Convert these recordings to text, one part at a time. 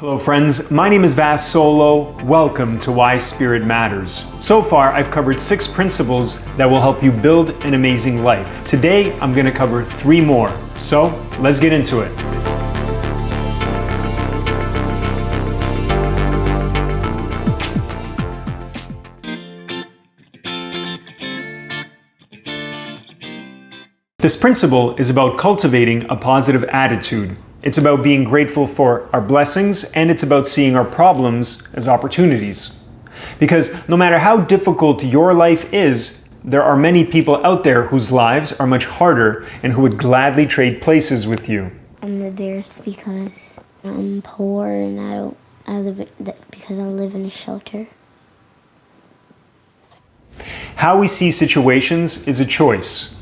Hello friends, my name is Vas Solo. Welcome to Why Spirit Matters. So far, I've covered 6 principles that will help you build an amazing life. Today, I'm going to cover 3 more. So, let's get into it. This principle is about cultivating a positive attitude. It's about being grateful for our blessings, and it's about seeing our problems as opportunities. Because no matter how difficult your life is, there are many people out there whose lives are much harder and who would gladly trade places with you. I'm embarrassed because I'm poor and because I live in a shelter. How we see situations is a choice.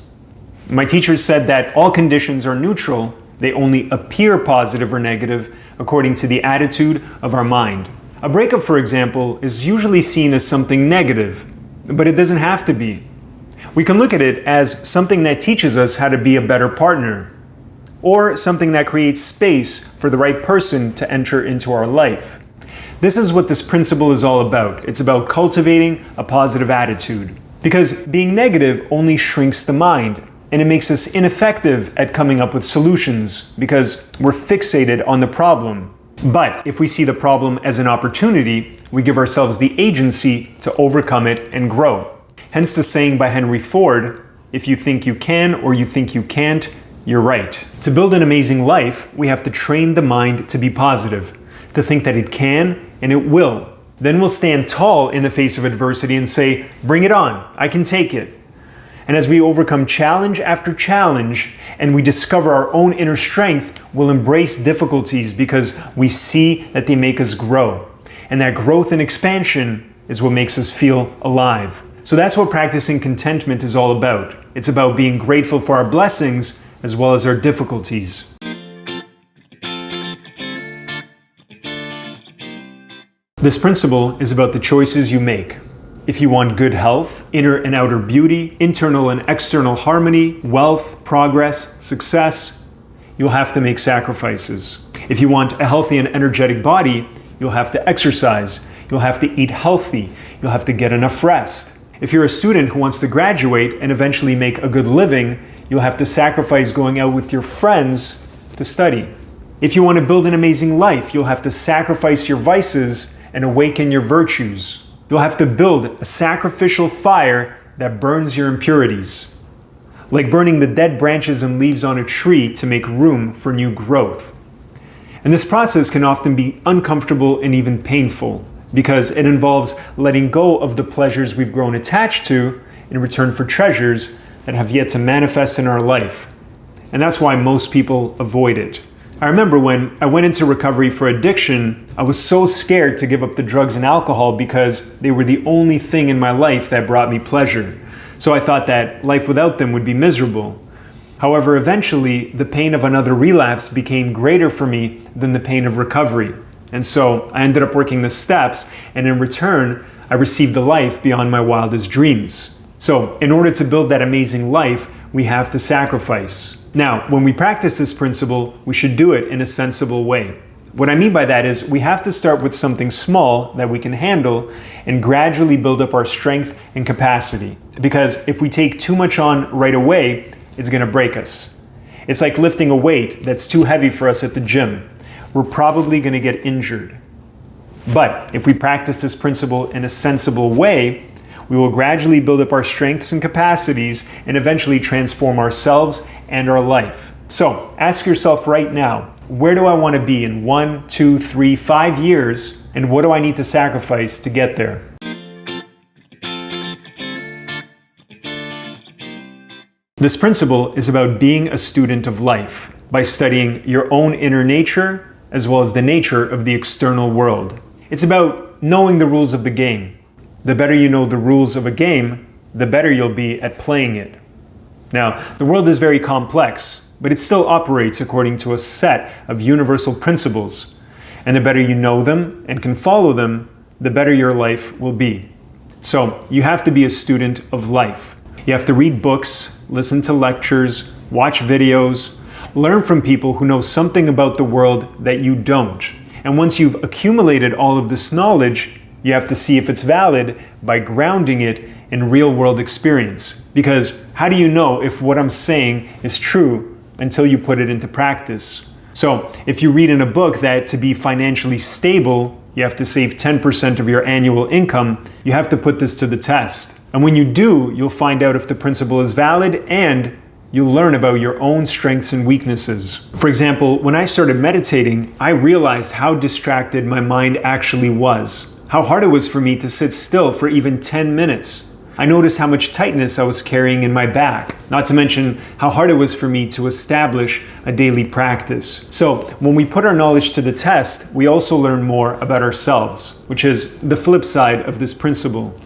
My teacher said that all conditions are neutral. They only appear positive or negative according to the attitude of our mind. A breakup, for example, is usually seen as something negative, but it doesn't have to be. We can look at it as something that teaches us how to be a better partner, or something that creates space for the right person to enter into our life. This is what this principle is all about. It's about cultivating a positive attitude. Because being negative only shrinks the mind, and it makes us ineffective at coming up with solutions because we're fixated on the problem. But if we see the problem as an opportunity, we give ourselves the agency to overcome it and grow. Hence the saying by Henry Ford, if you think you can or you think you can't, you're right. To build an amazing life, we have to train the mind to be positive, to think that it can and it will. Then we'll stand tall in the face of adversity and say, bring it on, I can take it. And as we overcome challenge after challenge and we discover our own inner strength, we'll embrace difficulties because we see that they make us grow. And that growth and expansion is what makes us feel alive. So that's what practicing contentment is all about. It's about being grateful for our blessings as well as our difficulties. This principle is about the choices you make. If you want good health, inner and outer beauty, internal and external harmony, wealth, progress, success, you'll have to make sacrifices. If you want a healthy and energetic body, you'll have to exercise. You'll have to eat healthy. You'll have to get enough rest. If you're a student who wants to graduate and eventually make a good living, you'll have to sacrifice going out with your friends to study. If you want to build an amazing life, you'll have to sacrifice your vices and awaken your virtues. You'll have to build a sacrificial fire that burns your impurities, like burning the dead branches and leaves on a tree to make room for new growth. And this process can often be uncomfortable and even painful because it involves letting go of the pleasures we've grown attached to in return for treasures that have yet to manifest in our life. And that's why most people avoid it. I remember when I went into recovery for addiction, I was so scared to give up the drugs and alcohol because they were the only thing in my life that brought me pleasure. So I thought that life without them would be miserable. However, eventually, the pain of another relapse became greater for me than the pain of recovery. And so I ended up working the steps, and in return, I received a life beyond my wildest dreams. So in order to build that amazing life, we have to sacrifice. Now, when we practice this principle, we should do it in a sensible way. What I mean by that is we have to start with something small that we can handle and gradually build up our strength and capacity. Because if we take too much on right away, it's going to break us. It's like lifting a weight that's too heavy for us at the gym. We're probably going to get injured. But if we practice this principle in a sensible way, we will gradually build up our strengths and capacities and eventually transform ourselves and our life. So ask yourself right now, where do I want to be in 1, 2, 3, 5 years, and what do I need to sacrifice to get there? This principle is about being a student of life by studying your own inner nature as well as the nature of the external world. It's about knowing the rules of the game. The better you know the rules of a game, the better you'll be at playing it. Now, the world is very complex, but it still operates according to a set of universal principles. And the better you know them and can follow them, the better your life will be. So, you have to be a student of life. You have to read books, listen to lectures, watch videos, learn from people who know something about the world that you don't. And once you've accumulated all of this knowledge, you have to see if it's valid by grounding it in real-world experience. Because how do you know if what I'm saying is true until you put it into practice? So if you read in a book that to be financially stable, you have to save 10% of your annual income, you have to put this to the test. And when you do, you'll find out if the principle is valid, and you'll learn about your own strengths and weaknesses. For example, when I started meditating, I realized how distracted my mind actually was. How hard it was for me to sit still for even 10 minutes. I noticed how much tightness I was carrying in my back, not to mention how hard it was for me to establish a daily practice. So when we put our knowledge to the test, we also learn more about ourselves, which is the flip side of this principle.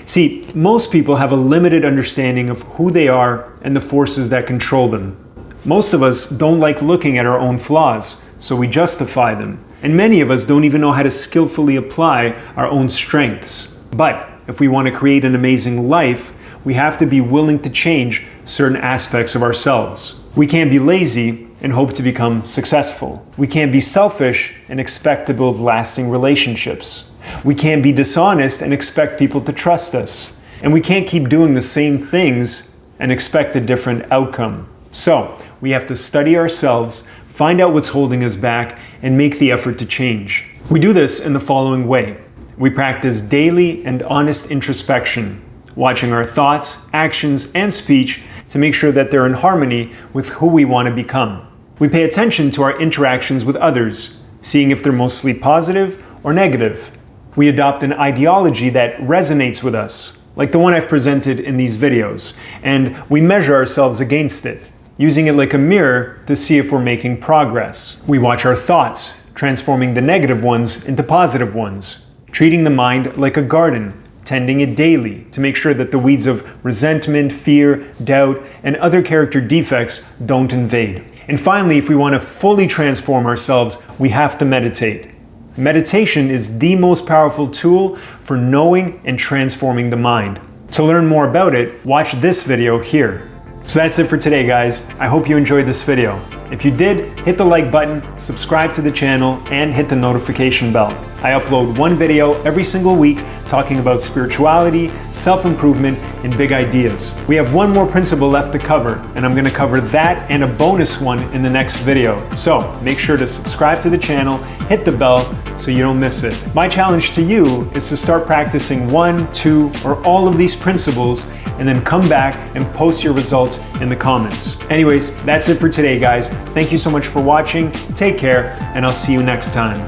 See, most people have a limited understanding of who they are and the forces that control them. Most of us don't like looking at our own flaws, so we justify them. And many of us don't even know how to skillfully apply our own strengths. But if we want to create an amazing life, we have to be willing to change certain aspects of ourselves. We can't be lazy and hope to become successful. We can't be selfish and expect to build lasting relationships. We can't be dishonest and expect people to trust us. And we can't keep doing the same things and expect a different outcome. So we have to study ourselves, find out what's holding us back, and make the effort to change. We do this in the following way. We practice daily and honest introspection, watching our thoughts, actions, and speech to make sure that they're in harmony with who we want to become. We pay attention to our interactions with others, seeing if they're mostly positive or negative. We adopt an ideology that resonates with us, like the one I've presented in these videos, and we measure ourselves against it, using it like a mirror to see if we're making progress. We watch our thoughts, transforming the negative ones into positive ones, treating the mind like a garden, tending it daily to make sure that the weeds of resentment, fear, doubt, and other character defects don't invade. And finally, if we want to fully transform ourselves, we have to meditate. Meditation is the most powerful tool for knowing and transforming the mind. To learn more about it, watch this video here. So that's it for today, guys. I hope you enjoyed this video. If you did, hit the like button, subscribe to the channel, and hit the notification bell. I upload one video every single week talking about spirituality, self-improvement, and big ideas. We have one more principle left to cover, and I'm going to cover that and a bonus one in the next video. So make sure to subscribe to the channel, hit the bell so you don't miss it. My challenge to you is to start practicing 1, 2, or all of these principles, and then come back and post your results in the comments. Anyways, that's it for today, guys. Thank you so much for watching. Take care, and I'll see you next time.